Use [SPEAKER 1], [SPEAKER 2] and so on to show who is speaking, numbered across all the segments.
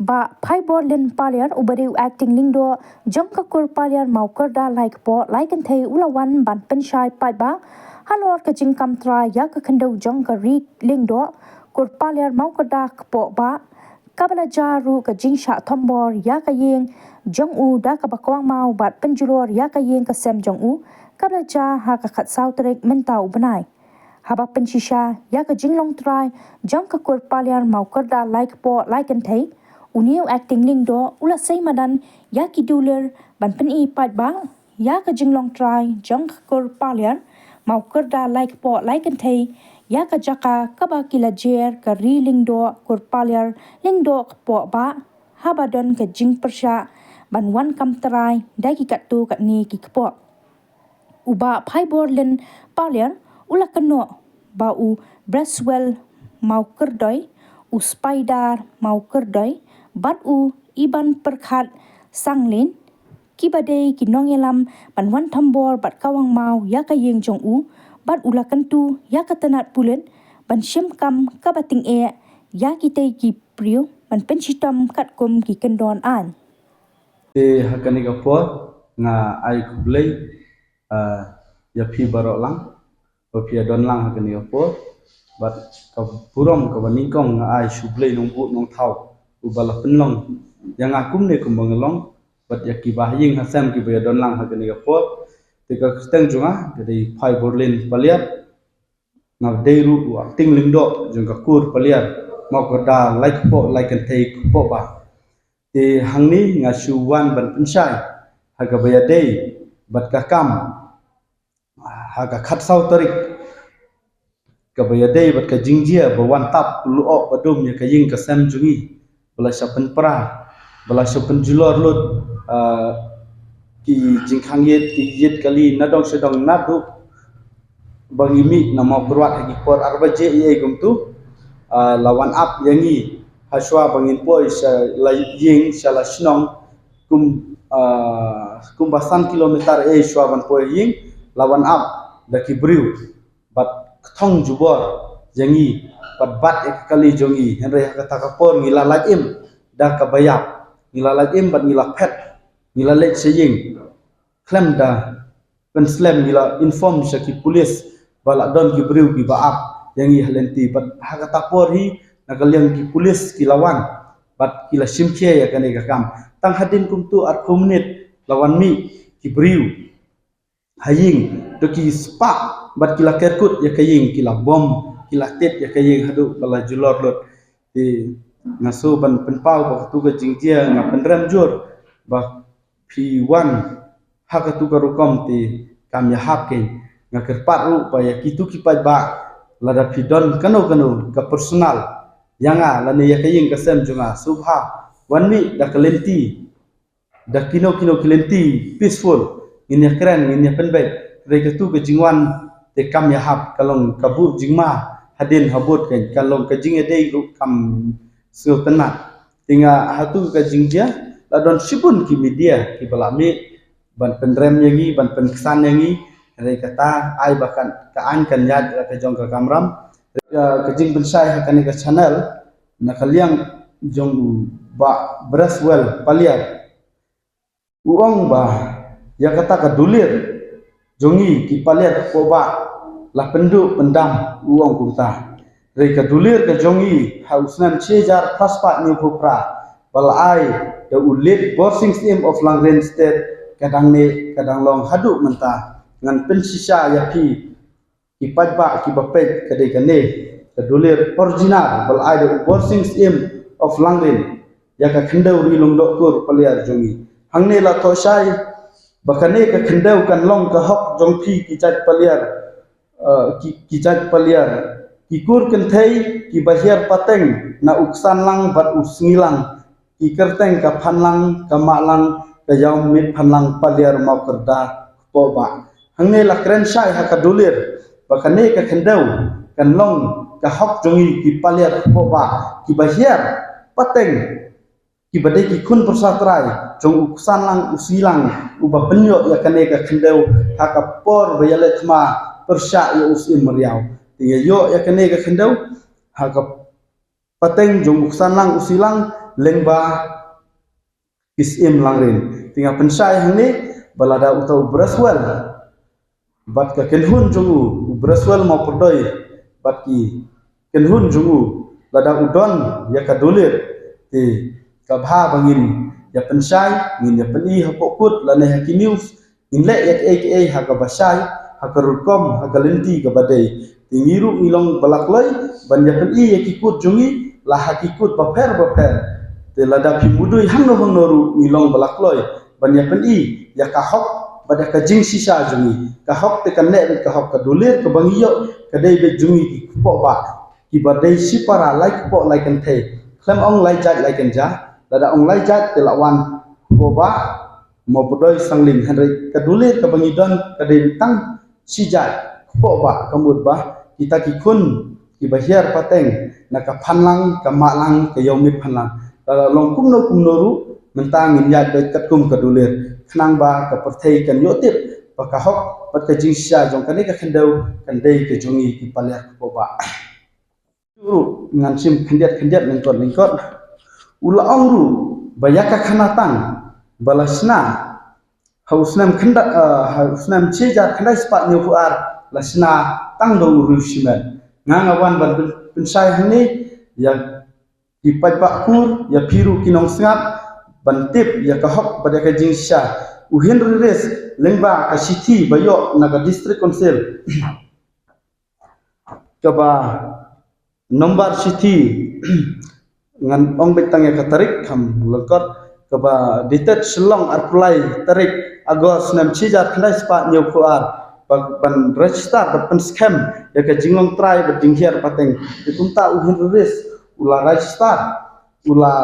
[SPEAKER 1] ba phaibor len paliar ubariu acting lingdo jangkakur paliar maukarda like po like and thei ulawan ban penshai pai ba halor ka jingkam tra ya ka khandau jangka ri lingdo kur paliar maukarda po ba kabala jaru ka jingsha thombor ya ka yeng jong u da ka bakwang mau bat penjulor ya ka yeng ka sem jong u kabala ja ha ka khat sau trek mentau banai haba penshisha ya ka jinglong trai jangkakur paliar maukarda like po like and thei uniu acting lingdo ula sei madan ya ki duler ban pen I pat ba ya ka jinglong try jang kur palian mau kerda like po like and thei ya ka jaka ka ba kila jer ka ri lingdo kur paliar lingdo po ba habadon ka jing persha ban wan kam try dai ki katu kat ni ki po uba phaibor len palian ula kano ba u braswell mau kerdoi u spider mau kerdoi bat u iban perkhat sanglin kibade kinongelam banwan thambor bat kawang mau ya ka yeng jong u bat ulakan tu ya ka tanat pulen ban shem kam ka bating e ya ki te ki priu ban penchitam kat kom ki kendon an
[SPEAKER 2] te hakani ka po nga ai kublei ya phi barok lang o phi don lang hakani ka po bat ka purom ka baningkong nga ai sublei nong bu nong thau ubala penlong yang akum ne kumbangelong bat yaki bahying hasam ki baya don lang hakani ka po tika steng junga dari phai borlin paliat nga deiru wa ting lingdo jung ka kur paliat mau kerda like po like and take po ba te hangni nga suwan ban pensai haga baya dei bat ka kam haga khat sau tarik ka baya dei bat ka jingjia ba wan tap lu o badum ya ka ying ka sam jungi bala sapen pra bala sapen julor lut ki jingkhang yet ki yet kali nadong sedong nadu bangimi nama berwat hagi por arbaje ye gumtu lawan up yangi haswa bangin poi sa ying sala snong kumbasan kilometer shwa ban poi ying lawan up daki briu bat thong jubor yangi bat kali jongi henre kata kapor ngila lagim da kabayap ngila lagim bat ngila pet ngila lek seying klem da pen slam ngila inform syaki polis bala don ki briu ki baap yangi halenti bat hakata por hi nakaliang ki polis ki lawan bat kila simche ya kane kakam tang hadin kumtu at komunit lawan mi ki briu haying to ki spa bat kila kerkut ya kaying kila bom kila tet ya kaying hadu bala julor lot di ngaso ban penpau ba tu ga jingjia nga penram jur ba P1 haka tu ka rukom ti kam ya hapke nga kerpat ru pa ya kitu ki pa ba lada pidon kano ka personal yanga lane ya kaying kasem junga subha wanmi da kalenti da kino kilenti peaceful ini keren ini penbaik reka tu ka jingwan te kam ya hap kalong kabu jingma hadin habut kan kalong ka jing dei ru kam sultanat tinga hatu ka jingjia ladon sibun ki media ki balami ban pendrem yangi ban penkesan yangi rei kata ai bahkan ka an kan yad ka jong ka kamram ka jing bensai hakani ka channel nakaliang jong ba braswell paliar uang ba ya kata ka dulir jongi ki paliar ko ba la pendu pendam uang kunta rei ka dulir ka jongi hausnan chejar paspa ni phupra balai the ulit borsing team of Langren State kadang long hadu menta ngan pensisa ya pi ki pajba ki bapek kadai kane the dulir original balai the borsing team of Langren ya ka khendau ri long dokkur paliar jongi hangne la thosai bakane ka khendau kan long ka hok jong pi ki chat paliar ki chat paliar ki kur kan thei ki bahiar pateng na uksan lang bat usngilang ki kerteng ka phanlang ka malang ka yaum mit phanlang paliar mau kerda po ba hangne la kren sai ha ka dulir bakane ka khendau kan long ka hok jongi ki paliar po ba ki bahiar pateng ki badai ki kun persatrai jong uksan lang usilang uba penyo ya kane ka khendau ha ka por bayale thma persya ya usim meriau tinga yo ya kane ka khendau ha ka pateng jong uksan lang usilang lengba kisim langrin tinga pensai hangni balada utau braswel bat ka kenhun jungu braswel mau perdoi bat ki kenhun jungu lada udon ya kadulir ti kabha bangin ya pensai ngin ya peni hapokut lane hakinius inle yak aka hakabasai hakarukom hakalenti kabadai tingiru milong balakloi ban ya peni yakikut jungi lah hakikut baper te lada pimudui hangno ru milong balakloi ban ya peni ya kahok pada kajing sisa jungi kahok te kanek kahok kadulir kabangiyo kadai be jungi ki pok ba ki badai sipara like pok like kan the klem ong lai jat lai kan ja lada ong lai jat te lawan boba mo podoi sangling henry kadulir kabangidon kadai tang sijat pok ba kamut ba kita ki kun ki bahiar pateng naka phanlang kamaklang kayomit phanlang lada long kumno ru mentang injat be katkum kadulir khnang ba ka perthei kan yotip pakahok pat ka jingsha jong kan ka khendau kan dei ke jongi ki palyar ko ba ru ngan sim khendiat lengkot ula ongru bayaka khanatang balasna hausnam khenda hausnam cheja khandai spat ni fuar lasna tang do uru simen ngangawan ban pensai hani ya ipat kur ya piru kinong sngat bantip ya kahok pada ka jingsha uhin res lengba ka city bayo naga district council kaba nomor city ngan ong betang ya katarik kam lengkot kaba ditet selong apply tarik agos nam cijar khandai spa nyau kuar ban register ban scam ya ka jingong try berdinghiar pateng itumta uhin res ula register ula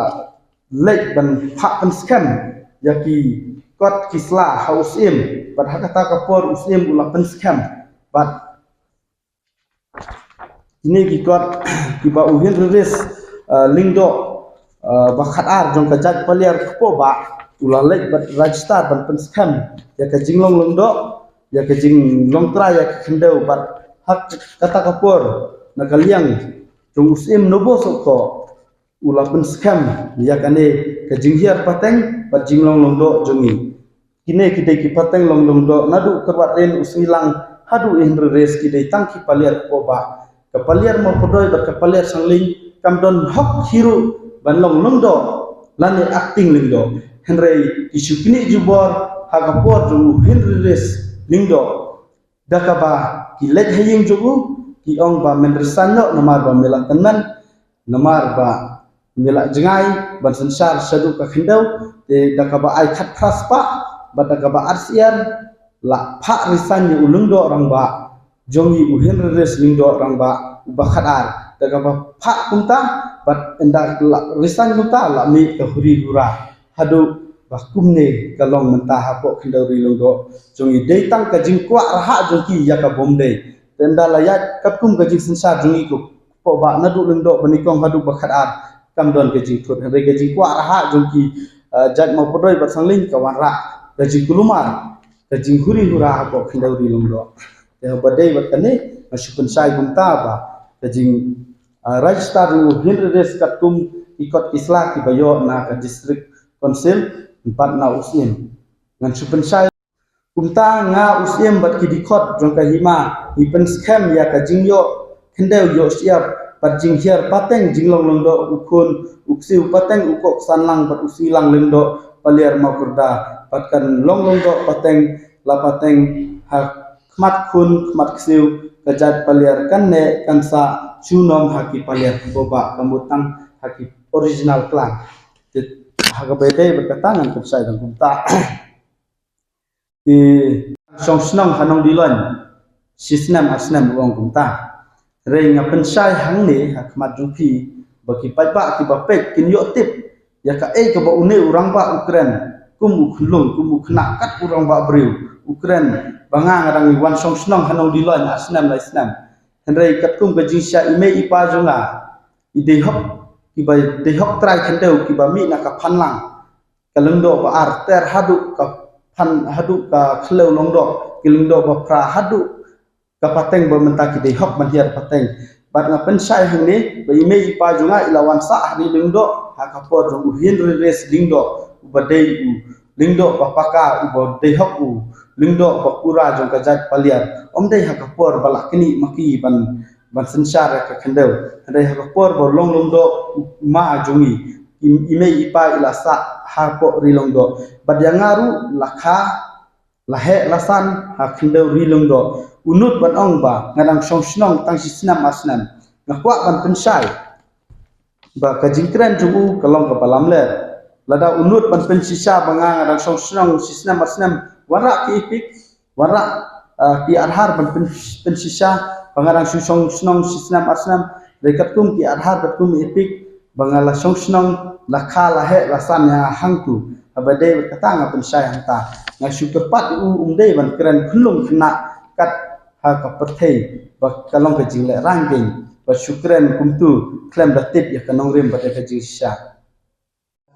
[SPEAKER 2] lek ban pak pen scam yaki kot kisla haus im bat hakata kapor usim ula pen scam bat ini ki kot kiba uhin riris lingdo bakat ar jong kajat paliar ko ba ula lek bat register ban pen scam ya ka jinglong longdo ya ka jinglong tra ya kendau bat hak kata kapor nakaliang jong usim nobo soko ula pen scam ya kane ka jinghiar pateng pat jinglong longdo jongi kine kidai ki pateng long longdo nadu kerwaten usilang hadu indre res kidai tangki paliar ko ba ka paliar mo podoi ba ka paliar sangling kamdon hok hiru ban long longdo lane acting lingdo henrei isukini jubor hagapor jongu henre res lingdo dakaba ki lek haying jogu ki ong ba menresanno namar ba melatanan namar ba milak jengai ban sensar sadu ka khendau te dakaba ai khat praspa ba dakaba arsian la pha risan ni ulungdo orang ba jongi uhin res lingdo orang ba uba khatar dakaba pha kunta bat endak risan kunta la mi ka huri hura hadu ba kumne kalong mentah hapo khendau ri lungdo jongi deitang ka jingkwa raha jongi ya ka bomde tenda layat kapkum ka jing sensar jongi ko po ba nadu lungdo banikong hadu ba khatar kamdon gaji thut hari gaji kwa raha jongki jat mau podoi barsangling kawan ra gaji kulumar gaji huri hura ko khindau ri lungdo ya badai batane masupun sai gumta ba gaji register hinres katum ikot isla ki bayo na ka district council 4 na usim ngan supun sai gumta nga usim bat ki dikot jongka hima ipen scam ya ka jingyo khindau yo siap pat jinghiar pateng jinglong longdo ukun uksiu pateng ukok sanlang pat usilang lengdo paliar makurda patkan long longdo pateng la pateng hak khmat kun khmat ksiu kajat paliar kanne kansa chunom haki paliar boba kamutang haki original klan hagabete berkatangan kupsai dan kumta di songsnong hanong dilon sisnam asnam uang kumta rei nga pensai hang ni hakmat jupi bagi pajba ki bapek kin yo tip ya ka ka ba une urang ba Ukraine kum khulung kum khna kat urang ba breu Ukraine banga ngarang wan song snong hanong dilon asnam la islam henrei kat kum ga jingsha ime ipa jonga ide hok ki ba de hok trai khendeu ki ba mi na ka phanlang kalengdo ba ar ter hadu ka phan hadu ka khlew longdo kilengdo ba pra hadu kapateng bermentaki dei hok manhiar pateng bat nga pensai hang ni ba ime ipa junga ilawan sa hari lengdo hakapor jong uhin res lingdo ubadei lingdo papaka ubadei hok lingdo bakura jong kajat paliar omdei hakapor balak kini maki ban sensar ka kendau dei hakapor bolong longdo ma jongi ime ipa ilasa hapo rilongdo badyangaru lakha lahe lasan hakendau rilongdo unut ban ong ba ngadang song snong tang sisnam asnam ngakwa ban pensai ba kajingkran jugu kalong kapalam ler lada unut ban pensisa banga ngadang song snong sisnam asnam wara ki ipik wara ki arhar ban pensisa banga ngadang song snong sisnam asnam dekat kum ki arhar batum ipik banga la song snong lakha lahe lasan ya hangtu abade berkata pensai hangta ngasu tepat umdei ban keren khulung kena kat ha ka perthei ba kalong ka jingle rangging ba syukran kumtu klem datip ya kanong rem ba ka jisha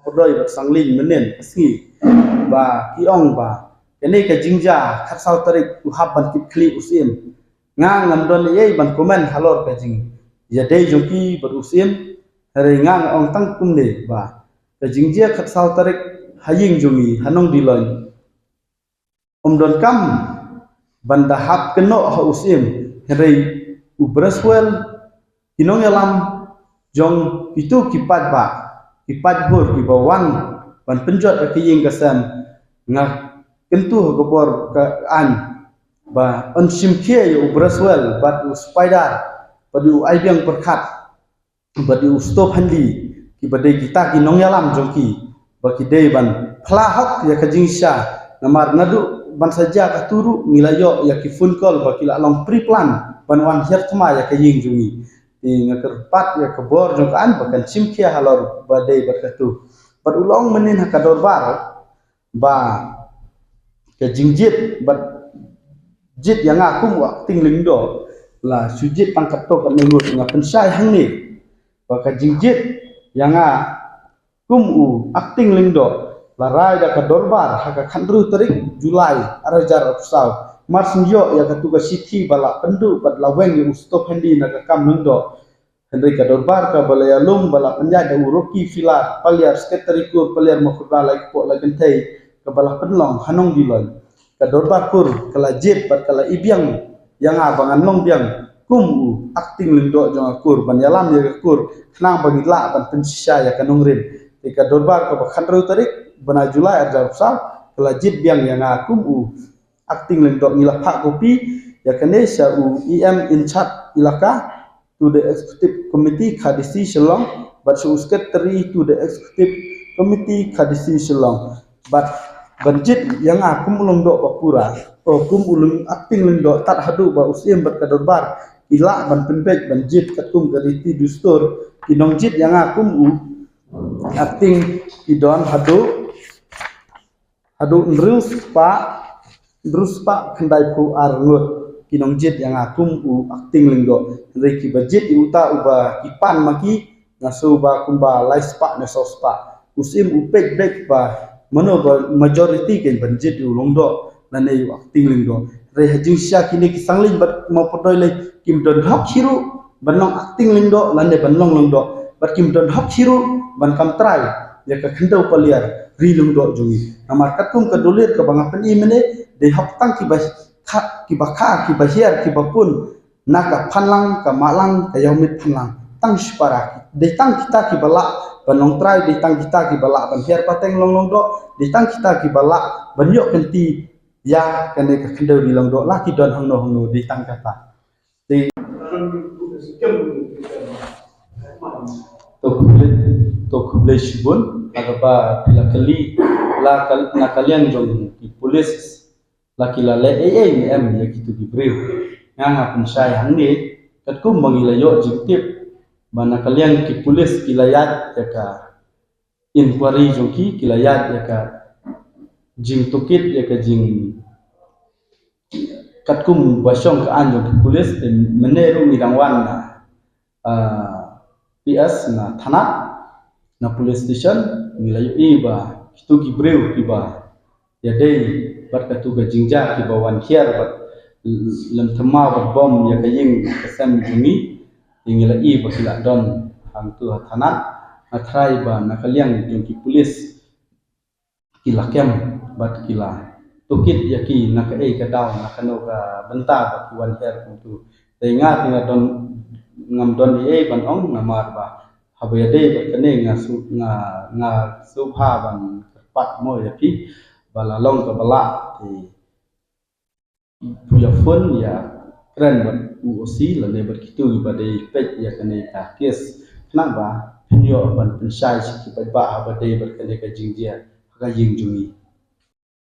[SPEAKER 2] podoi ba sangling menen asngi ba kiong ba kene ka jingja kharsau tarik uhab ban kip kli usim ngang ngandon ye ban komen halor ka jing ya dei jongki ber usim hari ngang ong tang kumne ba ka jingja kharsau tarik haying jongi hanong dilon don kam bandahap keno ha usim herei ubraswel inong yalam jong itu kipat bur ki bawang ban penjot ka ying kasan ngak kentu gobor ka an ba on simkie yo ubraswel bat spider padu aibiang perkat badu stop handi ki badai kita ki nong yalam jong ki ba ki dei ban plahok ya ka jingsha namar nadu ban saja ka turu milayo ya ki phone call ba kila long pre-plan ban wan her thma ya ka ying jungi ti ngakar pat ya ka bor jong kan bakan simkhia halor badai berkatu bar ulong menin ha ka dorbar ba ka jingjit bat jit yang aku wa tingling do la sujit pangkat to ka nengut ngapen sai hang ni ba ka jingjit yang kumu acting lingdo larai da ka dorbar ha ka khandru tarik Julai arajar opsau marsinjo ya ka tuga sithi bala pendu bad laweng yu stop handi na ka kam lingdo hendri ka dorbar ka balaya lum bala panja da uroki filar paliar sekretarikur paliar makhura lai po la gentai ka bala penlong hanong dilon ka dorbar kur kala jip bad kala ibiang yang abangan long biang kumu acting lingdo jong akur ban yalam ya kur knang bagi la ban pensisa ya kanong rin tika dorbar ka khandru tarik bana Julai arjar sa kelajit biang yang akum acting lendok ngila pak kopi ya kene sa em in charge ilaka to the executive committee khadisi shalom but so secretary to the executive committee khadisi shalom but banjit yang akum lendok papura kum ulung acting lendok tat hadu ba usim berkadorbar ila ban penbek banjit katum gariti dustur kinongjit yang akum acting idon hadu nrus pa kendai ku arngut kinongjit yang akum acting linggo reki budget uta uba kipan maki ngasu ba kumba laispa nesospa usim upek bek ba mano ba majority ken budget ulongdo lane acting linggo re hajing sya kini kisangling bat mo podoi le kim don hok hiru banong acting lingdo lane banong longdo bat kim don hok hiru ban kam try ya ka khendau paliar rilung do jungi amar katum kadulir ka banga pen imene de hok tang ki bahiar ki bapun naka phanlang ka malang ka yaumit phanlang tang spara de tang kita ki bala banong try de tang kita ki bala ban hiar pateng long do de tang kita ki bala ban yok kenti ya kene ka khendau rilung do laki don hangno de tang kata de to kuble shibun agaba pila kali la nakalian jong ki polis laki la le em ya kitu gibril nga pensai hangni katkum mangilayo jiptip mana kalian ki polis kilayat ya ka inquiry jong ki kilayat ya ka jing tukit ya ka jing katkum basong ka anjong ki polis meneru ngidangwan na PS na thanak na police station nilayo iba kitu gibreu kiba ya dei bat katu ga jingja kiba wan hiar bat lam thama bat bom ya kaying kasam jungi ingila iba kila don hang tu thanak atrai ba nakaliang yung ki pulis kila kem bat kila tukit yaki naka ka daw nakano ka benta ba ki wan her tu tenga tinga don ngam don ban ong namar ba habaya de ba kane nga subha ban pat mo yaki bala long ka bala ti puya fun ya keren bat uosi la ne bat kitu ba de pet ya kane ka kes nang ba pinyo ban pensai ki ba ba ba de bat kane ka jingdia ka jing jungi